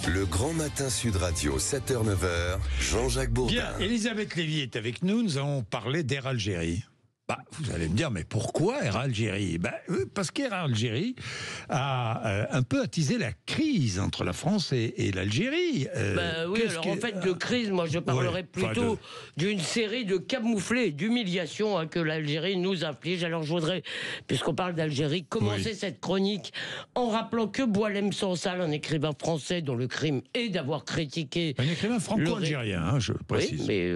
Le Grand Matin Sud Radio, 7h-9h, Jean-Jacques Bourdin. Bien, Elisabeth Lévy est avec nous. Nous allons parler d'Air Algérie. Vous allez me dire, mais pourquoi Air Algérie? Parce qu'Air Algérie a un peu attisé la crise entre la France et l'Algérie. Oui, alors en fait, de crise, moi je parlerais plutôt d'une série de camouflets, d'humiliations que l'Algérie nous inflige. Alors je voudrais, puisqu'on parle d'Algérie, commencer cette chronique en rappelant que Boualem Sansal, un écrivain français dont le crime est d'avoir critiqué... Un écrivain franco-algérien, je précise. Oui, mais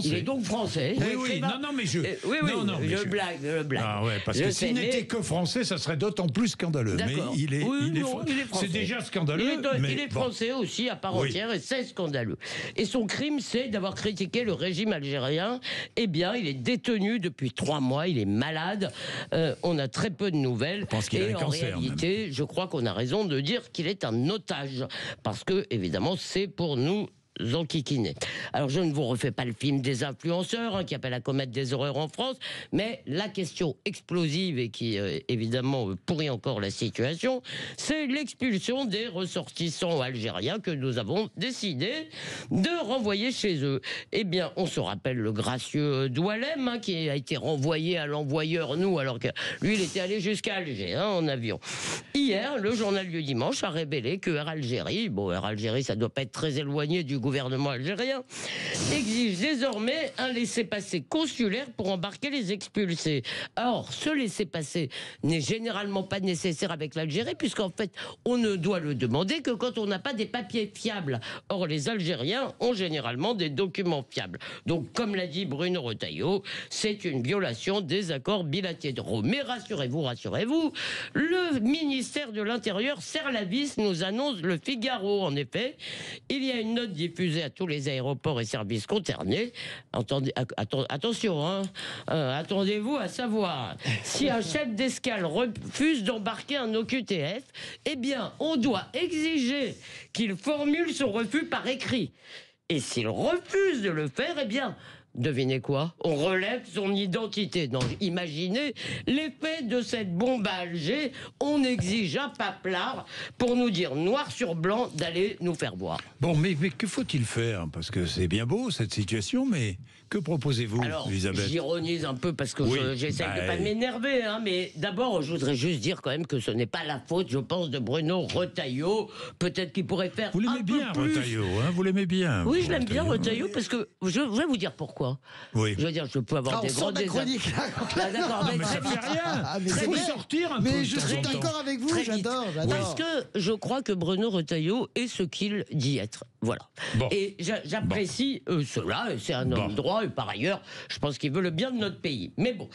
il est donc français. Oui, non, mais je... non, je blague. Ah ouais, parce que s'il n'était que français, ça serait d'autant plus scandaleux. Mais il est français. C'est déjà scandaleux. Il est français aussi à part entière et c'est scandaleux. Et son crime, c'est d'avoir critiqué le régime algérien. Eh bien, il est détenu depuis 3 mois. Il est malade. On a très peu de nouvelles. Je pense qu'il a un cancer. En réalité, je crois qu'on a raison de dire qu'il est un otage. Parce que, évidemment, c'est pour nous enquiquiner. Alors je ne vous refais pas le film des influenceurs qui appelle à commettre des horreurs en France, mais la question explosive et qui évidemment pourrit encore la situation, c'est l'expulsion des ressortissants algériens que nous avons décidé de renvoyer chez eux. Eh bien, on se rappelle le gracieux Doualem qui a été renvoyé à l'envoyeur nous, alors que lui il était allé jusqu'à Alger en avion. Hier, le journal du dimanche a révélé que Air Algérie, Air Algérie ça doit pas être très éloigné du gouvernement algérien, exige désormais un laissez-passer consulaire pour embarquer les expulsés. Or, ce laissez-passer n'est généralement pas nécessaire avec l'Algérie, puisqu'en fait, on ne doit le demander que quand on n'a pas des papiers fiables. Or, les Algériens ont généralement des documents fiables. Donc, comme l'a dit Bruno Retailleau, c'est une violation des accords bilatéraux. Mais rassurez-vous, le ministère de l'Intérieur serre la vis, nous annonce le Figaro. En effet, il y a une note diffusée à tous les aéroports et services concernés. Attention, attendez-vous à savoir. Si un chef d'escale refuse d'embarquer un OQTF, eh bien, on doit exiger qu'il formule son refus par écrit. Et s'il refuse de le faire, eh bien, devinez quoi? On relève son identité. Donc, imaginez l'effet de cette bombe à Alger. On exige un paplard pour nous dire noir sur blanc d'aller nous faire voir. Bon, mais que faut-il faire? Parce que c'est bien beau cette situation, mais que proposez-vous, Elisabeth? J'ironise un peu parce que j'essaie de pas m'énerver, mais d'abord, je voudrais juste dire quand même que ce n'est pas la faute, je pense, de Bruno Retailleau. Peut-être qu'il pourrait faire Vous l'aimez bien, Retailleau, vous l'aimez bien. Oui, je l'aime bien, Retailleau, parce que je vais vous dire pourquoi. Oui. Je veux dire, je peux avoir des grands désaccords. D'accord, mais ça fait rien. Très sortir un peu. Mais je suis d'accord avec vous, j'adore. Parce que je crois que Bruno Retailleau est ce qu'il dit être. Voilà. Bon. Et j'apprécie cela, c'est un homme droit, et par ailleurs, je pense qu'il veut le bien de notre pays. Mais bon,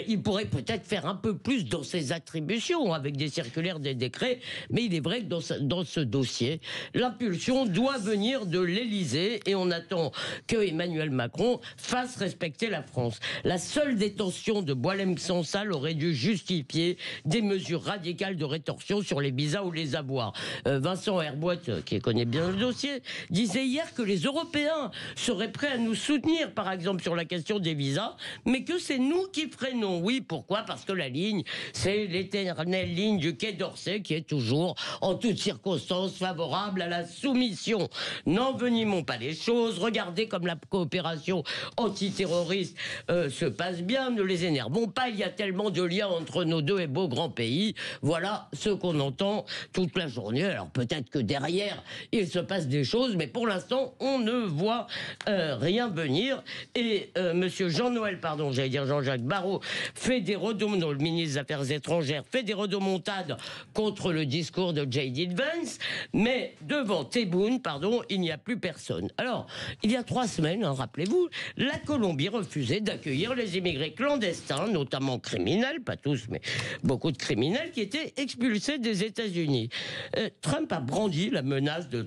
il pourrait peut-être faire un peu plus dans ses attributions, avec des circulaires, des décrets, mais il est vrai que dans ce dossier, l'impulsion doit venir de l'Élysée, et on attend que Emmanuel Macron fasse respecter la France. La seule détention de Boualem Sansal aurait dû justifier des mesures radicales de rétorsion sur les visas ou les avoirs. Vincent Herboët, qui connaît bien le dossier, disait hier que les Européens seraient prêts à nous soutenir, par exemple, sur la question des visas, mais que c'est nous qui freinons. Oui, pourquoi? Parce que la ligne, c'est l'éternelle ligne du Quai d'Orsay qui est toujours, en toutes circonstances, favorable à la soumission. N'envenimons pas les choses. Regardez comme la coopération antiterroriste se passe bien. Ne les énervons pas. Il y a tellement de liens entre nos deux et beaux grands pays. Voilà ce qu'on entend toute la journée. Alors peut-être que derrière, il se passe des choses, mais pour l'instant, on ne voit rien venir. Et monsieur Jean-Jacques Barrot fait des le ministre des Affaires étrangères, fait des rodomontades contre le discours de J.D. Vance, mais devant Tebboune, il n'y a plus personne. Alors, il y a 3 semaines, rappelez-vous, la Colombie refusait d'accueillir les immigrés clandestins, notamment criminels, pas tous, mais beaucoup de criminels, qui étaient expulsés des États-Unis. Trump a brandi la menace de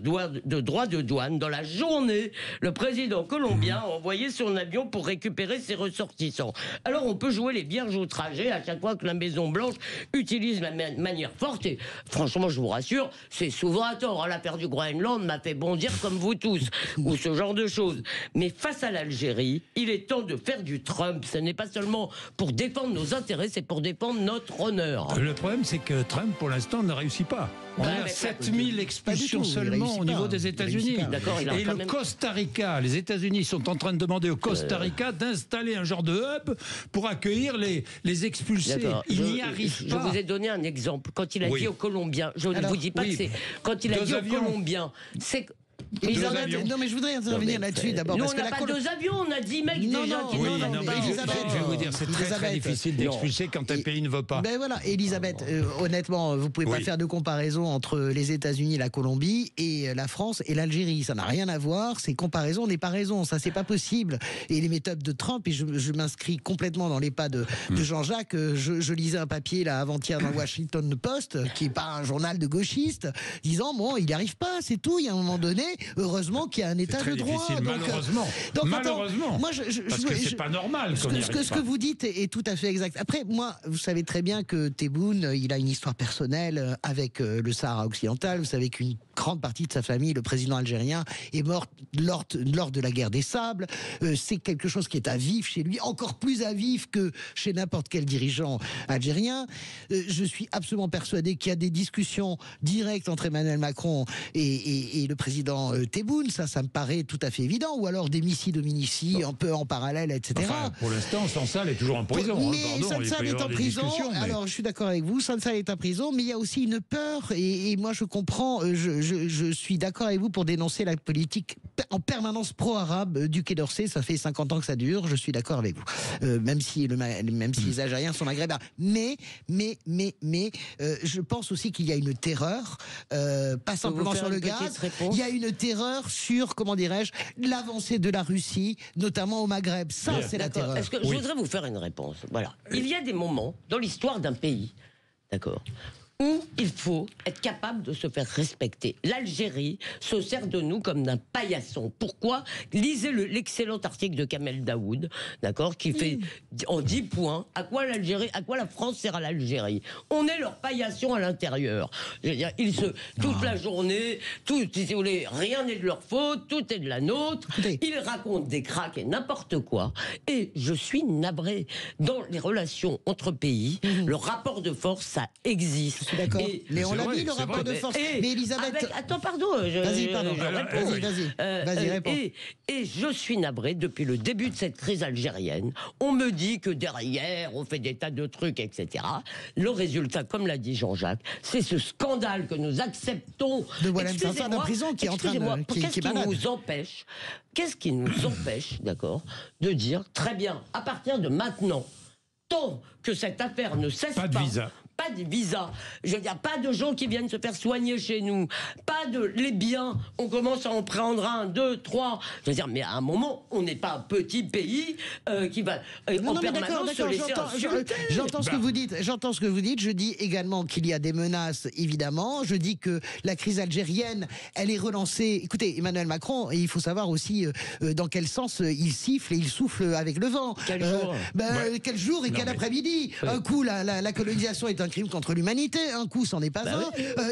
droit droits de douane. Dans la journée, le président colombien a envoyé son avion pour récupérer ses ressortissants. Alors on peut jouer les vierges au trajet à chaque fois que la Maison-Blanche utilise la manière forte. Et franchement, je vous rassure, c'est souvent à tort. Hein. L'affaire du Groenland m'a fait bondir comme vous tous, ou ce genre de choses. Mais face à l'Algérie, il est temps de faire du Trump. Ce n'est pas seulement pour défendre nos intérêts, c'est pour défendre notre honneur. Le problème, c'est que Trump, pour l'instant, ne réussit pas. On est à 7000 expulsions seulement au niveau des États-Unis. Et le Costa Rica, les États-Unis sont en train de demander au Costa Rica d'installer un genre de hub pour accueillir les expulsés. Il n'y arrive pas. Je vous ai donné un exemple. Quand il a dit aux Colombiens, je ne vous dis pas que c'est... Quand il a dit aux Colombiens, c'est... Non, mais je voudrais intervenir là-dessus d'abord. Nous, on n'a pas deux avions, on a 10 mecs déjà qui oui, non, mais je vais vous dire, c'est très difficile d'expulser quand un pays ne veut pas. Ben voilà, Elisabeth, honnêtement, vous pouvez pas faire de comparaison entre les États-Unis, la Colombie et la France et l'Algérie. Ça n'a rien à voir. Ces comparaisons n'est pas raison. Ça, c'est pas possible. Et les méthodes de Trump, et je m'inscris complètement dans les pas de Jean-Jacques. Je lisais un papier là avant-hier dans le Washington Post, qui est pas un journal de gauchistes, disant bon, il n'y arrive pas, c'est tout. Il y a un moment donné. Heureusement qu'il y a un état de droit. Malheureusement. Malheureusement. Moi, parce que c'est pas normal. Ce que vous dites est tout à fait exact. Après, moi, vous savez très bien que Tebboune, il a une histoire personnelle avec le Sahara occidental. Vous savez qu'une grande partie de sa famille, le président algérien, est mort lors de la guerre des sables. C'est quelque chose qui est à vif chez lui, encore plus à vif que chez n'importe quel dirigeant algérien. Je suis absolument persuadé qu'il y a des discussions directes entre Emmanuel Macron et le président Tebboune, ça me paraît tout à fait évident, ou alors des missi-dominici un peu en parallèle, etc. Enfin, pour l'instant, Sansal est toujours en prison. Mais Sansal est en prison, alors je suis d'accord avec vous, Sansal est en prison, mais il y a aussi une peur, et moi je comprends, je suis d'accord avec vous pour dénoncer la politique en permanence pro-arabe du Quai d'Orsay, ça fait 50 ans que ça dure, je suis d'accord avec vous, même si les Algériens sont maghrébins, mais je pense aussi qu'il y a une terreur, pas simplement sur le gaz, il y a une terreur sur, comment dirais-je, l'avancée de la Russie, notamment au Maghreb. Ça, c'est la terreur. Je voudrais vous faire une réponse. Voilà. Il y a des moments dans l'histoire d'un pays, d'accord, où il faut être capable de se faire respecter. L'Algérie se sert de nous comme d'un paillasson. Pourquoi? Lisez l'excellent article de Kamel Daoud, d'accord, qui fait en 10 points à quoi la France sert à l'Algérie. On est leur paillasson à l'intérieur. Je veux dire, toute la journée, si vous voulez, rien n'est de leur faute, tout est de la nôtre. Ils racontent des cracks et n'importe quoi. Et je suis navré. Dans les relations entre pays, le rapport de force, ça existe. Je suis d'accord. Mais on l'a dit, le rapport de force. Mais Elisabeth... Attends, pardon. Vas-y, réponds. Et je suis navré, depuis le début de cette crise algérienne, on me dit que derrière, on fait des tas de trucs, etc. Le résultat, comme l'a dit Jean-Jacques, c'est ce scandale que nous acceptons. De Boualem Sansal en prison qui est en train de... Qu'est-ce qui nous empêche, d'accord, de dire, très bien, à partir de maintenant, tant que cette affaire ne cesse pas... Pas de visa, je veux dire, pas de gens qui viennent se faire soigner chez nous, pas de les biens, on commence à en prendre 1, 2, 3, je veux dire, mais à un moment, on n'est pas un petit pays qui va en permanence se laisser insulter. J'entends ce que vous dites, je dis également qu'il y a des menaces, évidemment, je dis que la crise algérienne, elle est relancée. Écoutez, Emmanuel Macron, il faut savoir aussi dans quel sens il siffle et il souffle avec le vent. Quel jour quel jour et quel après-midi. Un coup, la colonisation est un crime contre l'humanité, un coup c'en est pas un.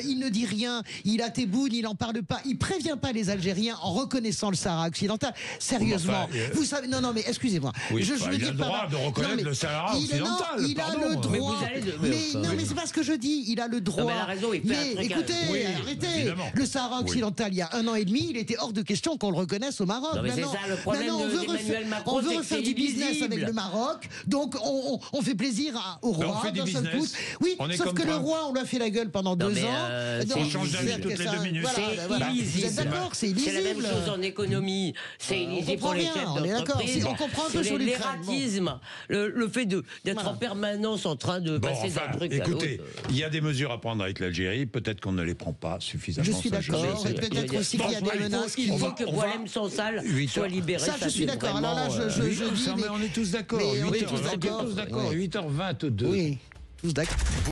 Il ne dit rien, il a Tebboune, il n'en parle pas, il prévient pas les Algériens en reconnaissant le Sahara occidental. Sérieusement, vous savez, non mais excusez-moi. Il a le droit de reconnaître le Sahara occidental. Il a le droit. Mais c'est pas ce que je dis. Il a le droit. Mais écoutez, arrêtez. Le Sahara occidental, il y a 1 an et demi, il était hors de question qu'on le reconnaisse au Maroc. Maintenant, on veut refaire du business avec le Maroc, donc on fait plaisir au roi d'un seul coup. Oui, sauf que le roi, on lui a fait la gueule pendant 2 ans. On change d'avis toutes les 2 minutes. C'est illisible. Vous êtes d'accord, c'est illisible. C'est la même chose en économie. C'est illisible pour les chefs d'entreprise. On comprend que sur l'ératisme, le fait d'être en permanence en train de passer d'un truc à l'autre. Écoutez, il y a des mesures à prendre avec l'Algérie. Peut-être qu'on ne les prend pas suffisamment. Je suis d'accord. Peut-être aussi qu'il y a des menaces. Il faut que Boualem Sansal soit libéré. Ça, je suis d'accord. Alors là, je dis. On est tous d'accord. 8h22. Oui, tous d'accord.